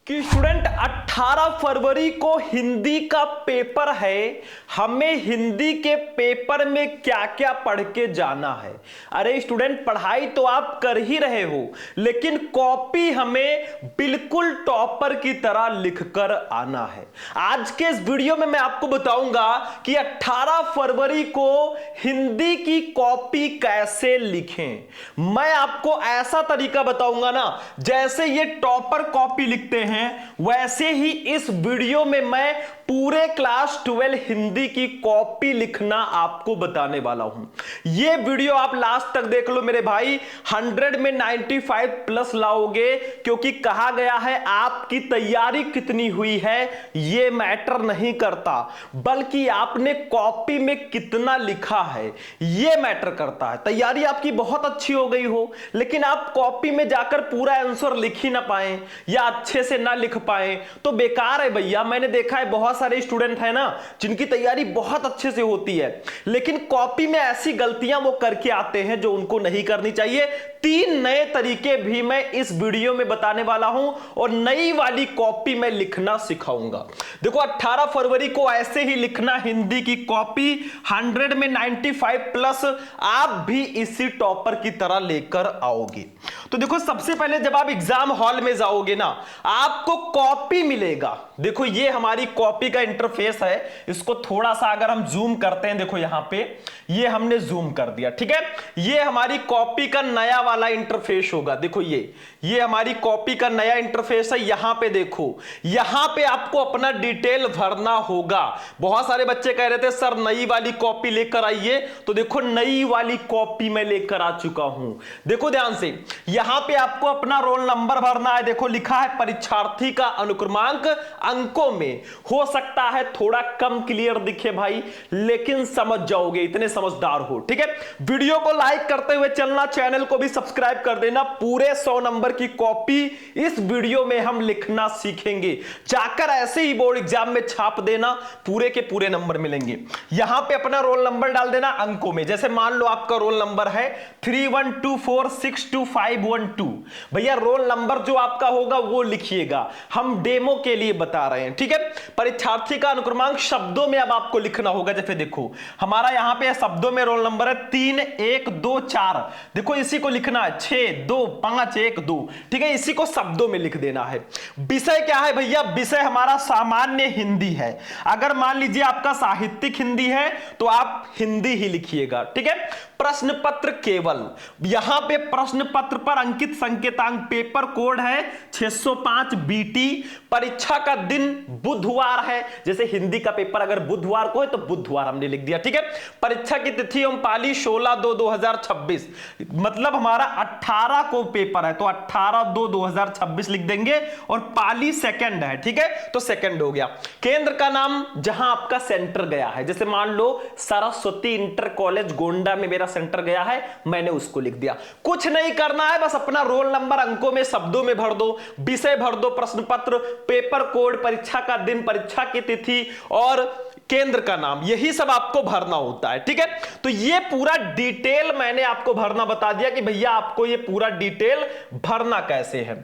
कि स्टूडेंट 18 फरवरी को हिंदी का पेपर है। हमें हिंदी के पेपर में क्या क्या पढ़ के जाना है। अरे स्टूडेंट, पढ़ाई तो आप कर ही रहे हो, लेकिन कॉपी हमें बिल्कुल टॉपर की तरह लिखकर आना है। आज के इस वीडियो में मैं आपको बताऊंगा कि 18 फरवरी को हिंदी की कॉपी कैसे लिखें। मैं आपको ऐसा तरीका बताऊंगा ना, जैसे ये टॉपर कॉपी लिखते हैं वैसे ही इस वीडियो में मैं पूरे क्लास 12 हिंदी की कॉपी लिखना आपको बताने वाला हूं। यह वीडियो आप लास्ट तक देख लो मेरे भाई, 100 में 95 प्लस लाओगे, क्योंकि कहा गया है आपकी तैयारी कितनी हुई है यह मैटर नहीं करता, बल्कि आपने कॉपी में कितना लिखा है यह मैटर करता है। तैयारी आपकी बहुत अच्छी हो गई हो, लेकिन आप कॉपी में जाकर पूरा आंसर लिख ही ना पाए या अच्छे से ना लिख पाए तो बेकार है भैया। मैंने देखा है बहुत सारे स्टूडेंट है ना जिनकी तैयारी बहुत अच्छे से होती है, लेकिन कॉपी में ऐसी गलतियां वो करके आते हैं जो उनको नहीं करनी चाहिए। 3 नए तरीके भी मैं इस वीडियो में बताने वाला हूं और नई वाली कॉपी में लिखना सिखाऊंगा। देखो 18 फरवरी को ऐसे ही लिखना हिंदी की कॉपी, 100 में 95 प्लस आप भी इसी टॉपर की तरह लेकर आओगे। तो देखो सबसे पहले जब आप एग्जाम हॉल में जाओगे ना, आपको कॉपी मिलेगा। देखो ये हमारी कॉपी का इंटरफेस है, इसको थोड़ा सा अगर हम जूम करते हैं, देखो यहां पे ये हमने जूम कर दिया, ठीक है। ये हमारी कॉपी का नया वाला इंटरफेस होगा। देखो ये हमारी कॉपी का नया इंटरफेस है। यहां पे देखो, यहां पे आपको अपना डिटेल भरना होगा। बहुत सारे बच्चे कह रहे थे सर नई वाली कॉपी लेकर आइए, तो देखो नई वाली कॉपी मैं लेकर आ चुका हूं। देखो ध्यान से, यहां पे आपको अपना रोल नंबर भरना है। देखो लिखा है परीक्षार्थी का अनुक्रमांक अंकों में। हो सकता है थोड़ा कम क्लियर दिखे भाई, लेकिन समझ जाओगे, इतने समझदार हो, ठीक है। वीडियो को लाइक करते हुए चलना, चैनल को भी सब्सक्राइब कर देना। पूरे 100 नंबर की कॉपी इस वीडियो में हम लिखना सीखेंगे। जाकर ऐसे ही बोर्ड एग्जाम में छाप देना, पूरे के पूरे नंबर मिलेंगे। यहां पे अपना रोल नंबर डाल देना अंकों में। जैसे मान लो आपका रोल नंबर है 3124625112, भैया रोल नंबर जो आपका होगा वो लिखिएगा, हम डेमो के लिए बता रहे हैं, ठीक है। परीक्षार्थी का अनुक्रमांक शब्दों में अब आपको लिखना होगा। जैसे देखो हमारा यहां पे शब्दों में रोल नंबर है 3124, देखो इसी को लिखना है 62512, ठीक है, इसी को शब्दों में लिख देना है। विषय क्या है भैया? विषय हमारा सामान्य हिंदी है। अगर मान लीजिए आपका साहित्यिक हिंदी है तो आप हिंदी ही लिखिएगा, ठीक है। प्रश्न पत्र केवल, यहां पे प्रश्न पत्र पर अंकित संकेतांक पेपर कोड है 605 बीटी। परीक्षा का दिन बुधवार है, जैसे हिंदी का पेपर अगर बुधवार को है तो बुधवार हमने लिख दिया, ठीक है। परीक्षा की तिथि एवं पाली 16/2/2026, मतलब हमारा 18 को पेपर है तो 18/2/2026 लिख देंगे और पाली सेकंड है, ठीक है, तो सेकंड हो गया। केंद्र का नाम जहां आपका सेंटर गया है, जैसे मान लो सरस्वती इंटर कॉलेज गोंडा में मेरा सेंटर गया है, मैंने उसको लिख दिया। कुछ नहीं करना है, बस अपना रोल नंबर अंकों में शब्दों में भर दो, विषय भर दो, प्रश्न पत्र, पेपर कोड, परीक्षा का दिन, परीक्षा की तिथि और केंद्र का नाम, यही सब आपको भरना होता है, ठीक है। तो ये पूरा डिटेल मैंने आपको भरना बता दिया कि भैया आपको ये पूरा डिटेल भरना कैसे है।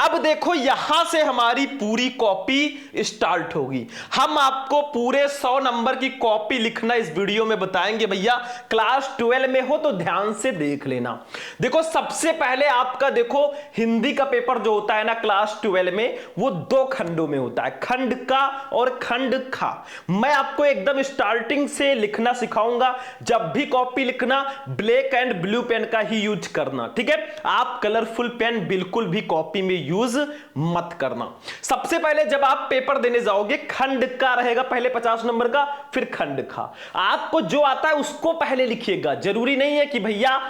अब देखो यहां से हमारी पूरी कॉपी स्टार्ट होगी। हम आपको पूरे 100 नंबर की कॉपी लिखना इस वीडियो में बताएंगे भैया। क्लास 12 में हो तो ध्यान से देख लेना। देखो सबसे पहले आपका देखो हिंदी का पेपर जो होता है ना क्लास 12 में, वो 2 खंडों में होता है, खंड का और खंड खा। मैं आपको एकदम स्टार्टिंग से लिखना सिखाऊंगा। जब भी कॉपी लिखना ब्लैक एंड ब्लू पेन का ही यूज करना, ठीक है। आप कलरफुल पेन बिल्कुल भी कॉपी में यूज मत करना। सबसे पहले जब आप पेपर देने जाओगे, खंड का रहेगा पहले 50 नंबर का, फिर खंड खा। आपको जो आता है उसको पहले लिखिएगा। जरूरी नहीं है कि भैया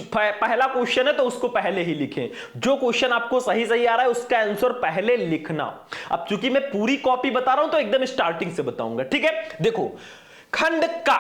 पहला क्वेश्चन है तो उसको पहले ही लिखें। जो क्वेश्चन आपको सही सही आ रहा है उसका आंसर पहले लिखना। अब चूंकि मैं पूरी कॉपी बता रहा हूं तो एकदम स्टार्टिंग से बताऊंगा, ठीक है। देखो खंड का,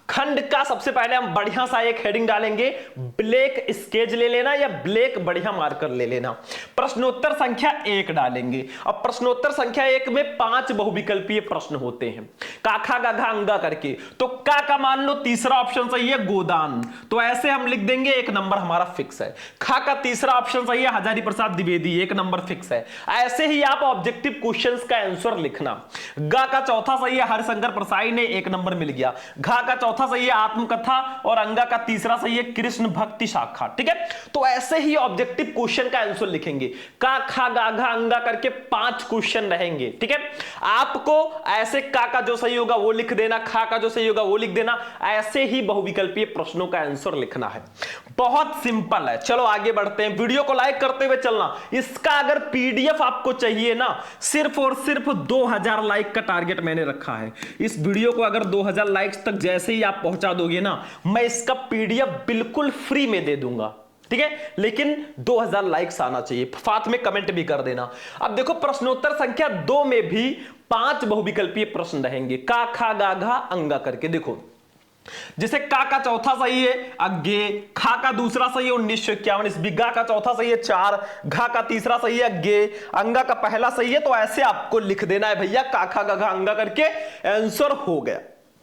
खंड का सबसे पहले हम बढ़िया सा एक हेडिंग डालेंगे, ब्लैक स्केच ले लेना या ब्लैक बढ़िया मार्कर ले लेना। प्रश्नोत्तर संख्या 1 डालेंगे। अब प्रश्नोत्तर संख्या 1 में 5 बहुविकल्पीय प्रश्न होते हैं, का खा गा घा अंगा करके। तो का मान लो तीसरा ऑप्शन सही है गोदान, तो ऐसे हम लिख देंगे, 1 नंबर हमारा फिक्स है। खा का तीसरा ऑप्शन सही है हजारी प्रसाद द्विवेदी, 1 नंबर फिक्स है। ऐसे ही आप ऑब्जेक्टिव क्वेश्चंस का आंसर लिखना। गा का चौथा सही है हरिशंकर प्रसाई ने, 1 नंबर मिल गया। घा का चौथा सही है आत्मकथा और अंगा का तीसरा सही है कृष्ण भक्ति शाखा। ठीक है, तो ऐसे ही ऑब्जेक्टिव क्वेश्चन का आंसर लिखेंगे। का खा गा घा अंगा करके 5 क्वेश्चन रहेंगे। ठीक है, आपको ऐसे का जो सही होगा वो लिख देना, खा का जो सही होगा वो लिख देना। ऐसे ही बहुविकल्पीय प्रश्नों का आंसर लिखना है। बहुत सिंपल है। चलो आगे बढ़ते हैं, वीडियो को लाइक करते हुए चलना। इसका अगर पीडीएफ आपको चाहिए ना, सिर्फ और सिर्फ 2000 लाइक का टारगेट मैंने रखा है। इस वीडियो को अगर 2000 लाइक्स तक जैसे ही आप पहुंचा दोगे ना, मैं इसका पीडीएफ बिल्कुल फ्री में दे दूंगा। ठीक है, लेकिन 2000 लाइक्स आना चाहिए। साथ में कमेंट भी कर देना। अब देखो प्रश्नोत्तर संख्या 2 में भी 5 बहुविकल्पीय प्रश्न रहेंगे, का खा गा घा अंगा करके। देखो जैसे का चौथा सही है अज्ञे, खा का दूसरा सही है 1951 ईस्वी, गा का चौथा सही है 4, घा का तीसरा सही है अज्ञे, अंगा का पहला सही है। तो ऐसे आपको लिख देना है भैया, का खा गा घा अंगा करके, आंसर हो गया।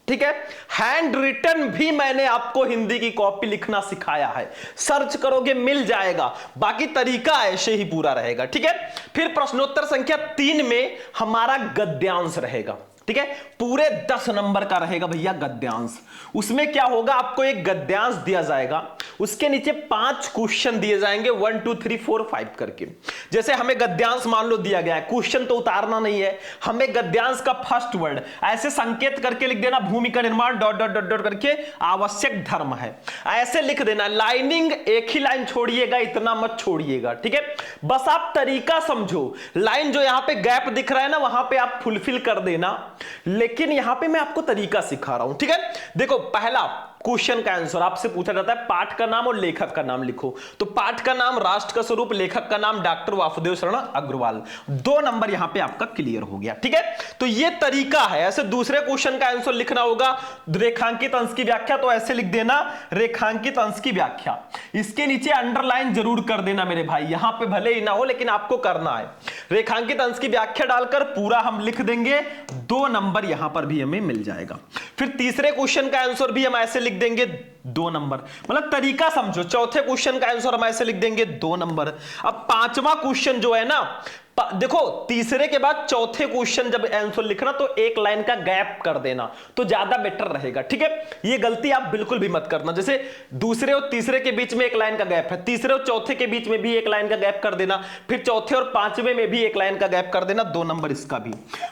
ठीक है, हैंड रिटन भी मैंने आपको हिंदी की कॉपी लिखना सिखाया है, सर्च करोगे मिल जाएगा। बाकी तरीका ऐसे ही पूरा रहेगा। ठीक है, फिर प्रश्नोत्तर संख्या 3 में हमारा गद्यांश रहेगा। ठीक है, पूरे 10 नंबर का रहेगा भैया गद्यांश। उसमें क्या होगा, आपको एक गद्यांश दिया जाएगा, उसके नीचे 5 क्वेश्चन दिए जाएंगे 1 2 3 4 5 करके। जैसे हमें गद्यांश मान लो दिया गया है, क्वेश्चन तो उतारना नहीं है, हमें गद्यांश का फर्स्ट वर्ड ऐसे संकेत करके लिख देना, भूमि का निर्माण डॉट डॉट डॉट डॉट करके आवश्यक धर्म है, ऐसे लिख देना। लाइनिंग एक ही लाइन छोड़िएगा, इतना मत छोड़िएगा। ठीक है, बस आप तरीका समझो। लाइन जो यहां पे गैप दिख रहा है ना, वहां पे आप फुलफिल कर देना, लेकिन यहां पे मैं आपको तरीका सिखा रहा हूं। ठीक है, देखो पहला क्वेश्चन का आंसर आपसे पूछा जाता है, पाठ का नाम और लेखक का नाम लिखो। तो पाठ का नाम राष्ट्र का स्वरूप, लेखक का नाम डॉक्टर वासुदेव शरण अग्रवाल। 2 नंबर यहां पे आपका क्लियर हो गया। ठीक है, तो ये तरीका है। ऐसे दूसरे क्वेश्चन का आंसर लिखना होगा, रेखांकित अंश की व्याख्या, तो ऐसे लिख देना रेखांकित अंश की व्याख्या। इसके नीचे अंडरलाइन जरूर कर देना मेरे भाई, यहां पे भले ही ना हो लेकिन आपको करना है। रेखांकित अंश की व्याख्या डालकर पूरा हम लिख देंगे, 2 नंबर यहां पर भी हमें मिल जाएगा। फिर तीसरे क्वेश्चन का आंसर भी हम ऐसे लिख देंगे 2 नंबर, मतलब तरीका समझो। चौथे क्वेश्चन का आंसर हम ऐसे लिख देंगे 2 नंबर। अब 5वां क्वेश्चन जो है ना, देखो तीसरे के बाद चौथे क्वेश्चन जब आंसर लिखना तो एक लाइन का गैप कर देना, तो ज्यादा बेटर रहेगा। ठीक है, ये गलती आप बिल्कुल भी मत करना। जैसे दूसरे और तीसरे के बीच में एक लाइन का गैप है, तीसरे और चौथे के बीच में भी एक लाइन का गैप कर देना, फिर चौथे और 5वें में भी एक लाइन का गैप कर देना, 2 नंबर इसका भी।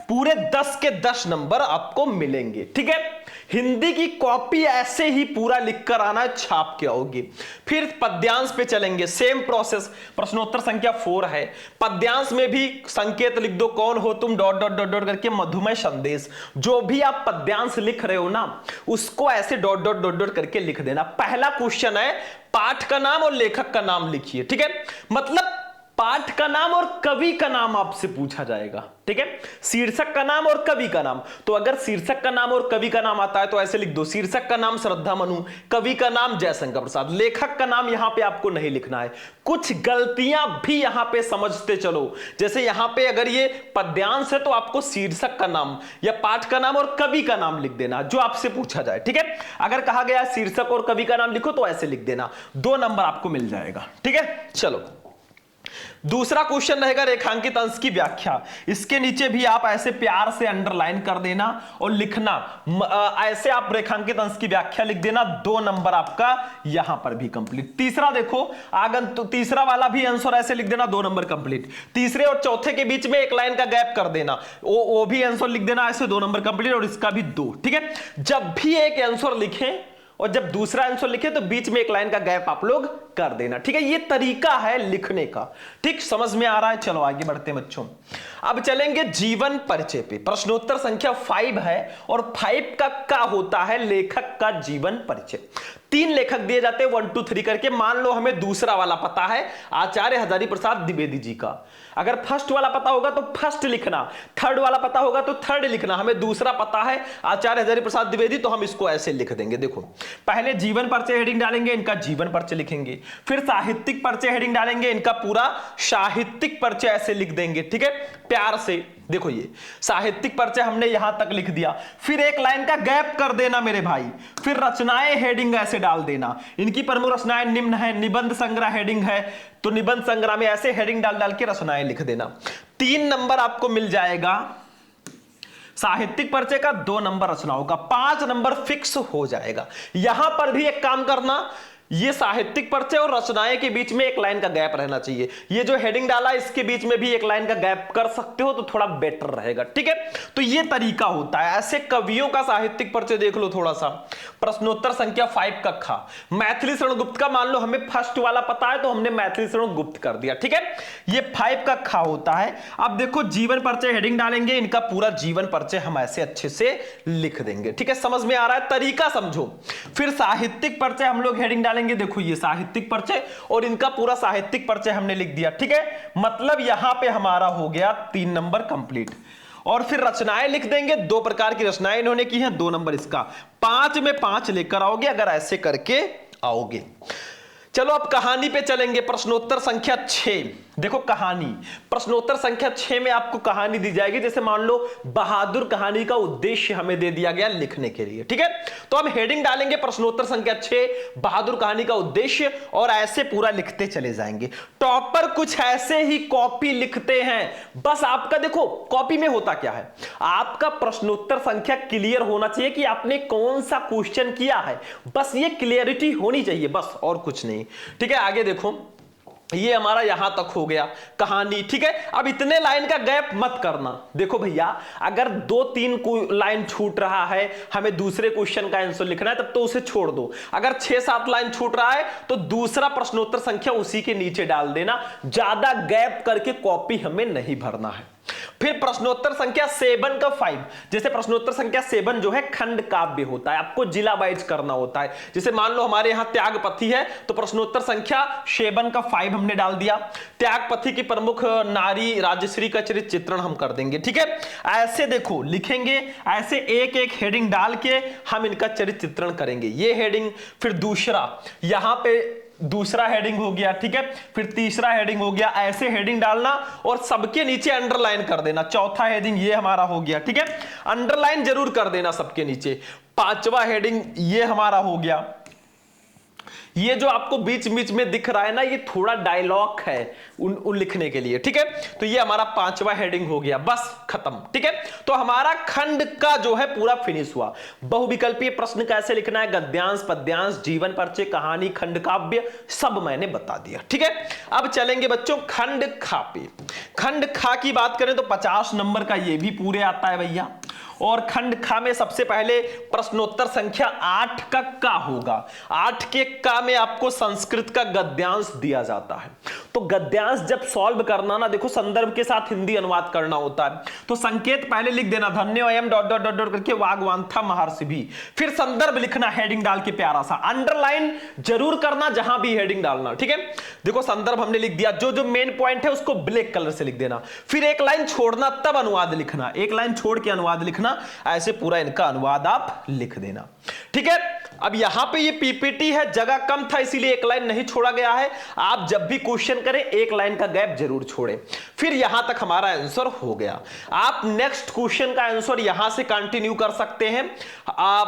पूरे 10 के 10 नंबर आपको मिलेंगे। ठीक है, हिंदी की कॉपी ऐसे ही पूरा लिखकर आना, छाप के आओगे। फिर पद्यांश पे चलेंगे, सेम प्रोसेस। प्रश्नोत्तर संख्या 4 है, पद्यांश में भी संकेत लिख दो, कौन हो तुम डॉट डॉट डॉट डॉट करके मधुमय संदेश। जो भी आप पद्यांश लिख रहे हो ना, उसको ऐसे डॉट डॉट डॉट डॉट करके लिख देना। पहला क्वेश्चन है, पाठ का नाम और लेखक का नाम लिखिए। ठीक है, मतलब पाठ का नाम और कवि का नाम आपसे पूछा जाएगा। ठीक है, शीर्षक का नाम और कवि का नाम। तो अगर शीर्षक का नाम और कवि का नाम आता है तो ऐसे लिख दो, शीर्षक का नाम श्रद्धा मनु, कवि का नाम जयशंकर प्रसाद, लेखक का नाम यहां पे आपको नहीं लिखना है। कुछ गलतियां भी यहां पे समझते चलो, जैसे यहां पे अगर ये पद्यांश है तो आपको शीर्षक का नाम या पाठ का नाम और कवि का नाम लिख देना, जो आपसे पूछा जाए। ठीक है, अगर कहा गया शीर्षक और कवि का नाम लिखो तो ऐसे लिख देना, 2 नंबर आपको मिल जाएगा। ठीक है, चलो दूसरा क्वेश्चन रहेगा रेखांकित अंश की व्याख्या। इसके नीचे भी आप ऐसे प्यार से अंडरलाइन कर देना और लिखना, ऐसे आप रेखांकित अंश की व्याख्या लिख देना, 2 नंबर आपका यहां पर भी कंप्लीट। तीसरा देखो तीसरा वाला भी आंसर ऐसे लिख देना, 2 नंबर कंप्लीट। तीसरे और चौथे के बीच में एक लाइन का गैप कर देना, वो भी आंसर लिख देना ऐसे, 2 नंबर कंप्लीट, और इसका भी 2। ठीक है, जब भी एक आंसर लिखें और जब दूसरा आंसर लिखे तो बीच में एक लाइन का गैप आप लोग कर देना। ठीक है, ये तरीका है लिखने का। ठीक, समझ में आ रहा है? चलो आगे बढ़ते हैं बच्चों। अब चलेंगे जीवन परिचय पे। प्रश्नोत्तर संख्या 5 है और 5 का होता है लेखक का जीवन परिचय। तीन लेखक दिए जाते हैं 1 2 3 करके। मान लो हमें दूसरा वाला पता है आचार्य हजारी प्रसाद द्विवेदी जी का, अगर फर्स्ट वाला पता होगा तो फर्स्ट लिखना, थर्ड वाला पता होगा तो थर्ड लिखना। हमें दूसरा पता है आचार्य हजारी प्रसाद द्विवेदी, तो हम इसको ऐसे लिख देंगे। देखो पहले जीवन परिचय हेडिंग डालेंगे, इनका जीवन परिचय लिखेंगे, फिर साहित्यिक परिचय हेडिंग डालेंगे, इनका पूरा साहित्यिक परिचय ऐसे लिख देंगे, ठीक है, प्यार से। देखो ये साहित्यिक परिचय हमने यहां तक लिख दिया, फिर एक लाइन का गैप कर देना मेरे भाई, फिर रचनाएं हेडिंग ऐसे डाल देना। इनकी प्रमुख रचनाएं निम्न है, निबंध संग्रह हेडिंग है तो निबंध संग्रह में ऐसे हेडिंग डाल डाल के रचनाएं लिख देना। 3 नंबर आपको मिल जाएगा साहित्यिक परिचय का, 2 नंबर रचनाओं का, 5 नंबर फिक्स हो जाएगा। यहां पर भी एक काम करना, ये साहित्यिक परिचय और रचनाएं के बीच में एक लाइन का गैप रहना चाहिए। ये जो हेडिंग डाला इसके बीच में भी एक लाइन का गैप कर सकते हो तो थोड़ा बेटर रहेगा, ठीक है। तो ये तरीका होता है। ऐसे कवियों का साहित्यिक परिचय देख लो थोड़ा सा। प्रश्नोत्तर संख्या 5 का खा, मैथिली शरण गुप्त का मान लो हमें फर्स्ट वाला पता है तो हमने मैथिली शरण गुप्त कर दिया, ठीक है। ये 5 का खा होता है। अब देखो जीवन परिचय हेडिंग डालेंगे, इनका पूरा जीवन परिचय हम ऐसे अच्छे से लिख देंगे, ठीक है। समझ में आ रहा है, तरीका समझो। फिर साहित्यिक परिचय हम लोग हेडिंग डालेंगे, देखो ये साहित्यिक परिचय और इनका पूरा साहित्यिक परिचय हमने लिख दिया, ठीक है। मतलब यहां पे हमारा हो गया 3 नंबर कंप्लीट। और फिर रचनाएं लिख देंगे, 2 प्रकार की रचनाएं इन्होंने की हैं, 2 नंबर इसका। 5 में 5 लेकर आओगे अगर ऐसे करके आओगे। चलो अब कहानी पे चलेंगे। प्रश्नोत्तर संख्या 6, देखो कहानी, प्रश्नोत्तर संख्या 6 में आपको कहानी दी जाएगी। जैसे मान लो बहादुर कहानी का उद्देश्य हमें दे दिया गया लिखने के लिए, ठीक है। तो हम हेडिंग डालेंगे प्रश्नोत्तर संख्या 6 बहादुर कहानी का उद्देश्य और ऐसे पूरा लिखते चले जाएंगे। टॉपर कुछ ऐसे ही कॉपी लिखते हैं। बस आपका देखो कॉपी में होता क्या है, आपका प्रश्नोत्तर संख्या क्लियर होना चाहिए कि आपने कौन सा क्वेश्चन किया है, बस ये क्लियरिटी होनी चाहिए, बस और कुछ नहीं, ठीक है। आगे देखो ये हमारा यहां तक हो गया कहानी, ठीक है। अब इतने लाइन का गैप मत करना। देखो भैया अगर 2-3 लाइन छूट रहा है, हमें दूसरे क्वेश्चन का आंसर लिखना है, तब तो उसे छोड़ दो। अगर 6-7 लाइन छूट रहा है तो दूसरा प्रश्नोत्तर संख्या उसी के नीचे डाल देना। ज्यादा गैप करके कॉपी हमें नहीं भरना है। फिर प्रश्नोत्तर संख्या 7 का 5, जैसे प्रश्नोत्तर संख्या 7 जो है खंड काव्य होता है, आपको जिला वाइज करना होता है। जैसे मान लो हमारे यहां त्यागपथी है तो प्रश्नोत्तर संख्या 7 का 5 हमने डाल दिया। त्यागपथी की प्रमुख नारी राजश्री का चरित्र चित्रण हम कर देंगे, ठीक है। ऐसे देखो लिखेंगे, ऐसे एक एक हेडिंग डाल के हम इनका चरित्र चित्रण करेंगे। ये हेडिंग, फिर दूसरा यहां पे दूसरा हेडिंग हो गया, ठीक है। फिर तीसरा हेडिंग हो गया, ऐसे हेडिंग डालना और सबके नीचे अंडरलाइन कर देना। चौथा हेडिंग ये हमारा हो गया, ठीक है, अंडरलाइन जरूर कर देना सबके नीचे। 5वां हेडिंग ये हमारा हो गया। ये जो आपको बीच बीच में दिख रहा है ना, ये थोड़ा डायलॉग है उन लिखने के लिए, ठीक है। तो ये हमारा 5वां हेडिंग हो गया, बस खत्म, ठीक है। तो हमारा खंड का जो है पूरा फिनिश हुआ। बहुविकल्पीय प्रश्न कैसे लिखना है, गद्यांश, पद्यांश, जीवन परिचय, कहानी, खंड काव्य, सब मैंने बता दिया, ठीक है। अब चलेंगे बच्चों खंड खा पे। खंड खा की बात करें तो 50 नंबर का ये भी पूरे आता है भैया। और खंड खा में सबसे पहले प्रश्नोत्तर संख्या 8 का होगा। 8 के का में आपको संस्कृत का गद्यांश दिया जाता है। तो गद्यांश जब सॉल्व करना ना, देखो संदर्भ के साथ हिंदी अनुवाद करना होता है। तो संकेत पहले लिख देना, धन्य अयम डॉट डॉट डॉट डॉट करके वाग्वांथा महर्षि भी। फिर संदर्भ लिखना हेडिंग डाल के प्यारा सा, अंडरलाइन जरूर करना जहां भी हेडिंग डालना, ठीक है। देखो संदर्भ हमने लिख दिया, जो जो मेन पॉइंट है उसको ब्लैक कलर से लिख देना। फिर एक लाइन छोड़ना तब अनुवाद लिखना, एक लाइन छोड़ के अनुवाद लिखना, ऐसे पूरा इनका अनुवाद आप लिख देना, ठीक है। अब यहां पे ये पीपीटी है, जगह कम था इसीलिए एक लाइन नहीं छोड़ा गया है। आप जब भी क्वेश्चन करें एक लाइन का गैप जरूर छोड़ें। फिर यहां तक हमारा आंसर हो गया। आप नेक्स्ट क्वेश्चन का आंसर यहां से कंटिन्यू कर सकते हैं,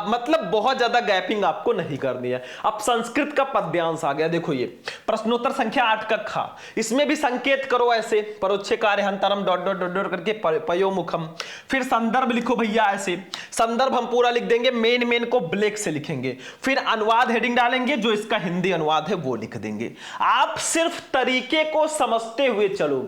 मतलब बहुत ज्यादा गैपिंग आपको नहीं करनी है। अब संस्कृत का पद्यांश आ गया, देखो ये प्रश्नोत्तर संख्या 8 का खा, इसमें भी संकेत करो ऐसे, परोच्छ कार्य हंतरम डॉट डॉट डॉट डॉट करके पयोमुखम। फिर संदर्भ लिखो भैया, ऐसे संदर्भ हम पूरा लिख देंगे, मेन को ब्लैक से लिखेंगे। फिर अनुवाद हेडिंग डालेंगे, जो इसका हिंदी अनुवाद है वो लिख देंगे। आप सिर्फ तरीके को समझते हुए चलो,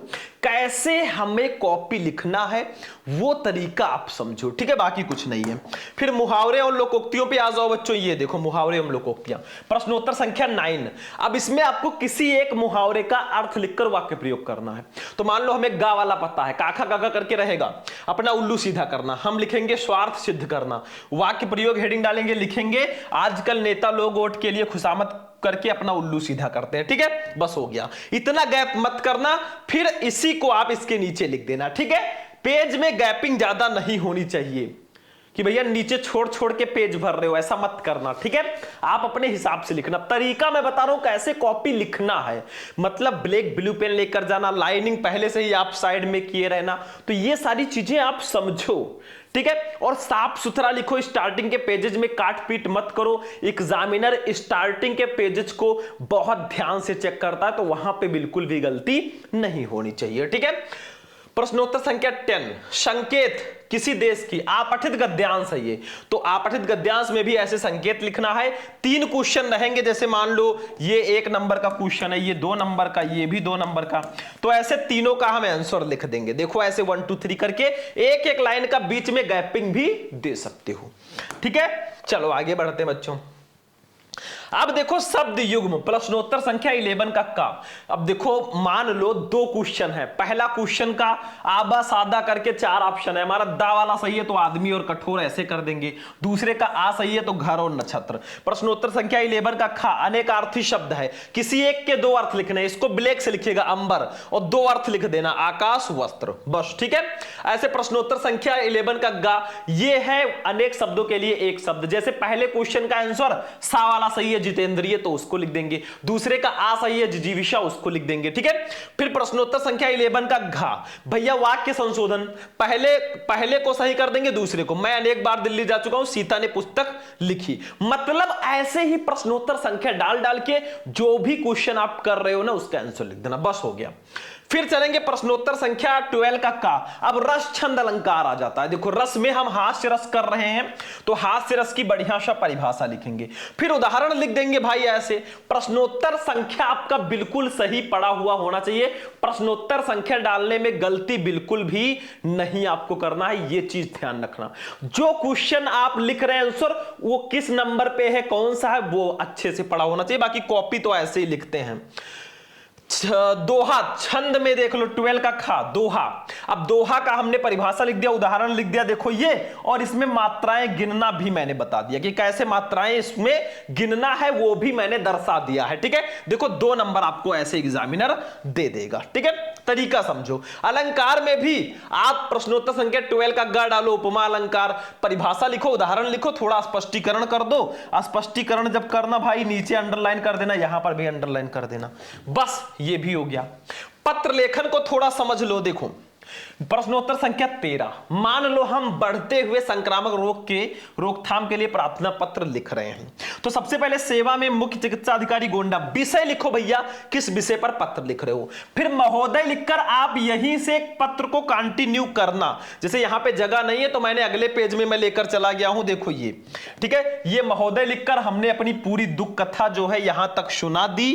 कैसे हमें कॉपी लिखना है वो तरीका आप समझो, ठीक है, बाकी कुछ नहीं है। फिर मुहावरे और लोकोक्तियों पे आ जाओ बच्चों। ये देखो मुहावरे और लोकोक्तियां, प्रश्नोत्तर संख्या 9। अब इसमें आपको किसी एक मुहावरे का अर्थ लिखकर वाक्य प्रयोग करना है। तो मान लो हमें गा वाला पता है, काखा काका करके रहेगा। अपना उल्लू सीधा करना, हम लिखेंगे स्वार्थ सिद्ध करना। वाक्य प्रयोग हेडिंग डालेंगे, लिखेंगे आजकल नेता लोग वोट के लिए खुशामद करके अपना उल्लू सीधा करते हैं। ठीक है, बस हो गया, इतना गैप मत करना। फिर इसी को आप इसके नीचे लिख देना। ठीक है, पेज में गैपिंग ज्यादा नहीं होनी चाहिए कि भैया नीचे छोड़ छोड़ के पेज भर रहे हो, ऐसा मत करना। ठीक है, आप अपने हिसाब से लिखना। तरीका मैं बता रहा हूं कैसे कॉपी लिखना है, मतलब ब्लैक ब्लू पेन लेकर जाना, लाइनिंग पहले से ही आप साइड में किए रहना, तो ये सारी चीजें आप समझो। ठीक है, और साफ सुथरा लिखो, स्टार्टिंग के पेजेस में काट पीट मत करो। एग्जामिनर स्टार्टिंग के पेजेस को बहुत ध्यान से चेक करता है, तो वहां पे बिल्कुल भी गलती नहीं होनी चाहिए। ठीक है, प्रश्नोत्तर संख्या 10, संकेत किसी देश की आपठित गद्यांश है ये, तो आपठित गद्यांश में भी ऐसे संकेत लिखना है। 3 क्वेश्चन रहेंगे, जैसे मान लो ये 1 नंबर का क्वेश्चन है, ये 2 नंबर का, ये भी 2 नंबर का, तो ऐसे तीनों का हम आंसर लिख देंगे। देखो ऐसे 1 2 3 करके एक एक लाइन का बीच में गैपिंग भी दे सकते हो। ठीक है, चलो आगे बढ़ते हैं बच्चों। अब देखो शब्द युग्म, प्रश्नोत्तर संख्या 11 का। अब देखो मान लो 2 क्वेश्चन है, पहला क्वेश्चन का आबा सादा करके 4 ऑप्शन है, हमारा दा वाला सही है तो आदमी और कठोर ऐसे कर देंगे, दूसरे का आ सही है तो घर और नक्षत्र। प्रश्नोत्तर संख्या 11 का खा, अनेकार्थी शब्द है, किसी एक के 2 अर्थ लिखने, इसको ब्लैक से लिखिएगा अंबर, और 2 अर्थ लिख देना आकाश वस्त्र, बस। ठीक है, ऐसे प्रश्नोत्तर संख्या 11 का गा, ये है अनेक शब्दों के लिए एक शब्द। जैसे पहले क्वेश्चन का आंसर सा वाला सही है जितेंद्रिय, तो उसको लिख देंगे, दूसरे का आ सही है जिजीविषा, उसको लिख देंगे। ठीक है, फिर प्रश्नोत्तर संख्या 11 का घा, भैया वाक्य संशोधन, पहले को सही कर देंगे, दूसरे को। मैं अनेक बार दिल्ली जा चुका हूं, सीता ने पुस्तक लिखी, मतलब ऐसे ही प्रश्नोत्तर संख्या डाल डाल के जो भी क्वेश्चन आप कर रहे हो ना उसका आंसर लिख देना, बस हो गया। फिर चलेंगे प्रश्नोत्तर संख्या 12 का। अब रस छंद अलंकार आ जाता है। देखो रस में हम हास्य रस कर रहे हैं, तो हास्य रस की बढ़िया सा परिभाषा लिखेंगे, फिर उदाहरण लिख देंगे भाई ऐसे। प्रश्नोत्तर संख्या आपका बिल्कुल सही पड़ा हुआ होना चाहिए, प्रश्नोत्तर संख्या डालने में गलती बिल्कुल भी नहीं आपको करना है, ये चीज ध्यान रखना। जो क्वेश्चन आप लिख रहे हैं आंसर वो किस नंबर पे है, कौन सा है, वो अच्छे से पढ़ा होना चाहिए, बाकी कॉपी तो ऐसे ही लिखते हैं। दोहा, छंद में देख लो 12 का खा, दोहा। अब दोहा का हमने परिभाषा लिख दिया, उदाहरण लिख दिया, देखो ये, और इसमें मात्राएं गिनना भी मैंने बता दिया कि कैसे मात्राएं इसमें गिनना है, वो भी मैंने दर्शा दिया है। ठीक है, देखो 2 नंबर आपको ऐसे एग्जामिनर दे देगा। ठीक है, तरीका समझो। अलंकार में भी आप प्रश्नोत्तर संख्या 12 का ग डालो, उपमा अलंकार, परिभाषा लिखो, उदाहरण लिखो, थोड़ा स्पष्टीकरण कर दो। स्पष्टीकरण जब करना भाई नीचे अंडरलाइन कर देना, यहां पर भी अंडरलाइन कर देना, बस ये भी हो गया। पत्र लेखन को थोड़ा समझ लो। देखो प्रश्नोत्तर संख्या 13, मान लो हम बढ़ते हुए संक्रामक रोग के रोकथाम के लिए प्रार्थना पत्र लिख रहे हैं, तो सबसे पहले सेवा में मुख्य चिकित्सा अधिकारी गोंडा, विषय लिखो भैया, किस विषय पर पत्र लिख रहे हो, फिर महोदय लिखकर आप यहीं से पत्र को कंटिन्यू करना। जैसे यहां पे जगह नहीं है तो मैंने अगले पेज में मैं लेकर चला गया हूं, देखो ये। ठीक है, ये महोदय लिखकर हमने अपनी पूरी दुख कथा जो है यहां तक सुना दी।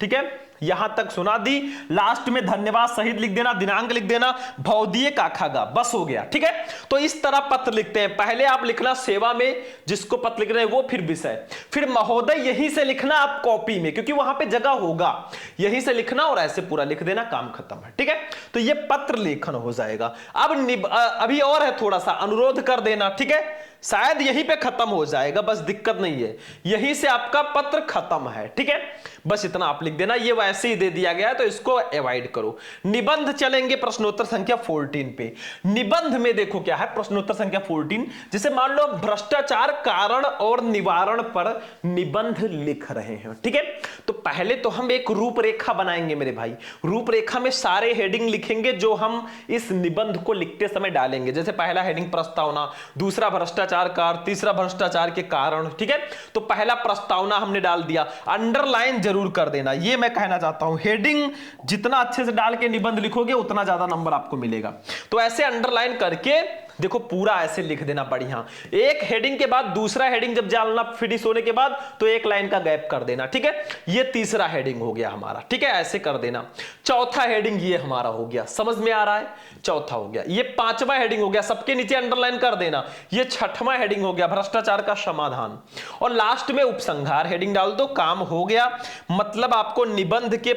ठीक है, यहां तक सुना दी, लास्ट में धन्यवाद सहित लिख देना, दिनांक लिख देना, भौदीय काखागा, बस हो गया। ठीक है, तो इस तरह पत्र लिखते हैं। पहले आप लिखना सेवा में जिसको पत्र लिख रहे हैं वो, फिर विषय, फिर महोदय यहीं से लिखना आप कॉपी में, क्योंकि वहां पे जगह होगा, यहीं से लिखना और ऐसे पूरा लिख देना, काम खत्म है। ठीक है, तो ये पत्र लेखन हो जाएगा। अब अभी और है थोड़ा सा, अनुरोध कर देना। ठीक है, शायद यहीं पे खत्म हो जाएगा, बस दिक्कत नहीं है, यहीं से आपका पत्र खत्म है। ठीक है, बस इतना आप लिख देना, ये वैसे ही दे दिया गया है तो इसको अवॉइड करो। निबंध चलेंगे प्रश्नोत्तर संख्या 14 पे। निबंध में देखो क्या है, प्रश्नोत्तर संख्या 14, जैसे मान लो भ्रष्टाचार कारण और निवारण पर निबंध लिख रहे हैं। ठीक है, तो पहले तो हम एक रूपरेखा बनाएंगे मेरे भाई, रूपरेखा में सारे हेडिंग लिखेंगे जो हम इस निबंध को लिखते समय डालेंगे। जैसे पहला हेडिंग प्रस्तावना, दूसरा भ्रष्टाचार कारण, तीसरा भ्रष्टाचार के कारण। ठीक है, तो पहला प्रस्तावना हमने डाल दिया, अंडरलाइन जरूर कर देना, ये मैं कहना चाहता हूं। हेडिंग जितना अच्छे से डाल के निबंध लिखोगे उतना ज्यादा नंबर आपको मिलेगा, तो ऐसे अंडरलाइन करके देखो पूरा ऐसे लिख देना बढ़िया। एक हेडिंग के बाद दूसरा हेडिंग जब डालना फिनिश होने के बाद तो एक लाइन का गैप कर देना। ठीक है, ये तीसरा हेडिंग हो गया हमारा। ठीक है, ऐसे कर देना। चौथा हेडिंग ये हमारा हो गया, समझ में आ रहा है, चौथा हो गया। ये 5वां हेडिंग हो गया, सबके नीचे अंडरलाइन कर देना। ये 6वां हेडिंग हो गया, भ्रष्टाचार का समाधान, और लास्ट में उपसंहार हेडिंग डाल दो, काम हो गया। मतलब आपको निबंध के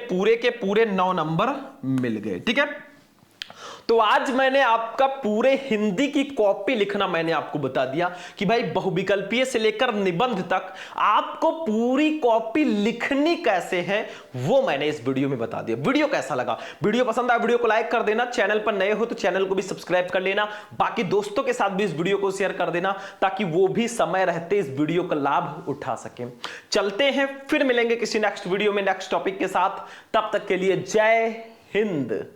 पूरे 9 नंबर मिल गए। ठीक है, तो आज मैंने आपका पूरे हिंदी की कॉपी लिखना मैंने आपको बता दिया कि भाई बहुविकल्पीय से लेकर निबंध तक आपको पूरी कॉपी लिखनी कैसे है, वो मैंने इस वीडियो में बता दिया। वीडियो कैसा लगा? वीडियो पसंद आया वीडियो को लाइक कर देना, चैनल पर नए हो तो चैनल को भी सब्सक्राइब कर लेना, बाकी दोस्तों के साथ भी इस वीडियो को शेयर कर देना ताकि वो भी समय रहते इस वीडियो का लाभ उठा सके। चलते हैं, फिर मिलेंगे किसी नेक्स्ट वीडियो में नेक्स्ट टॉपिक के साथ। तब तक के लिए जय हिंद।